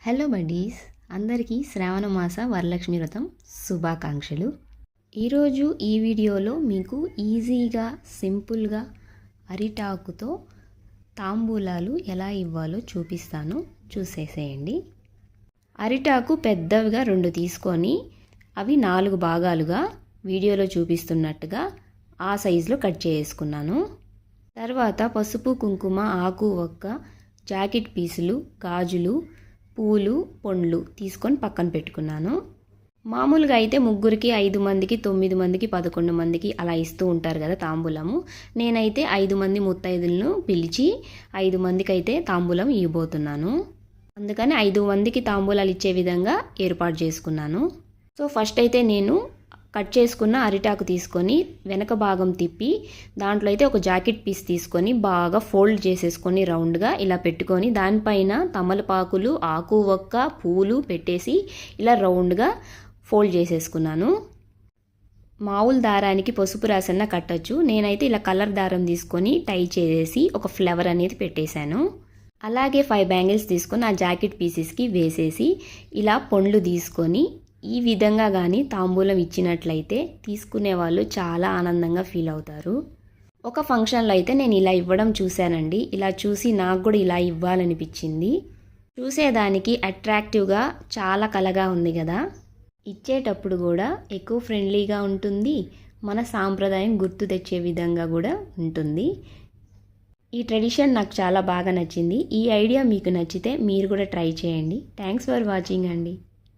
Hello buddies, అందరికీ శ్రావణ మాస వరలక్ష్మి వ్రతం శుభాకాంక్షలు. ఈరోజు ఈ వీడియోలో మీకు ఈజీగా సింపుల్గా అరిటాకుతో తాంబూలాలు ఎలా ఇవ్వాలో చూపిస్తాను, చూసేసేయండి. అరిటాకు పెద్దవిగా 2 తీసుకొని అవి 4 భాగాలుగా వీడియోలో చూపిస్తున్నట్టుగా ఆ సైజులో కట్ చేసుకున్నాను. తర్వాత పసుపు, కుంకుమ, ఆకు, ఒక్క, జాకెట్ పీసులు, గాజులు, పూలు, పండ్లు తీసుకొని పక్కన పెట్టుకున్నాను. మామూలుగా అయితే 3కి, 5 మందికి, 9 మందికి, 11 మందికి అలా ఇస్తూ ఉంటారు కదా తాంబూలము. నేనైతే 5 మంది ముత్తైదులను పిలిచి 5 మందికి అయితే తాంబూలం ఇవ్వబోతున్నాను. అందుకని 5 మందికి తాంబూలాలు ఇచ్చే విధంగా ఏర్పాటు చేసుకున్నాను. సో ఫస్ట్ అయితే నేను కట్ చేసుకున్న అరిటాకు తీసుకొని వెనక భాగం తిప్పి దాంట్లో అయితే ఒక జాకెట్ పీస్ తీసుకొని బాగా ఫోల్డ్ చేసేసుకొని రౌండ్గా ఇలా పెట్టుకొని దానిపైన తమలపాకులు, ఆకు, ఒక్క, పూలు పెట్టేసి ఇలా రౌండ్గా ఫోల్డ్ చేసేసుకున్నాను. మామూలు దారానికి పసుపు రాసన్న కట్టచ్చు, నేనైతే ఇలా కలర్ దారం తీసుకొని టై చేసేసి ఒక ఫ్లవర్ అనేది పెట్టేశాను. అలాగే 5 బ్యాంగిల్స్ తీసుకొని ఆ జాకెట్ పీసెస్కి వేసేసి ఇలా పండ్లు తీసుకొని ఈ విధంగా కానీ తాంబూలం ఇచ్చినట్లయితే తీసుకునే వాళ్ళు చాలా ఆనందంగా ఫీల్ అవుతారు. ఒక ఫంక్షన్లో అయితే నేను ఇలా ఇవ్వడం చూశానండి. ఇలా చూసి నాకు కూడా ఇలా ఇవ్వాలనిపించింది. చూసేదానికి అట్రాక్టివ్గా చాలా కలగా ఉంది కదా. ఇచ్చేటప్పుడు కూడా ఎక్కువ ఫ్రెండ్లీగా ఉంటుంది, మన సాంప్రదాయం గుర్తు తెచ్చే విధంగా కూడా ఉంటుంది. ఈ ట్రెడిషన్ నాకు చాలా బాగా నచ్చింది. ఈ ఐడియా మీకు నచ్చితే మీరు కూడా ట్రై చేయండి. థ్యాంక్స్ ఫర్ వాచింగ్ అండి.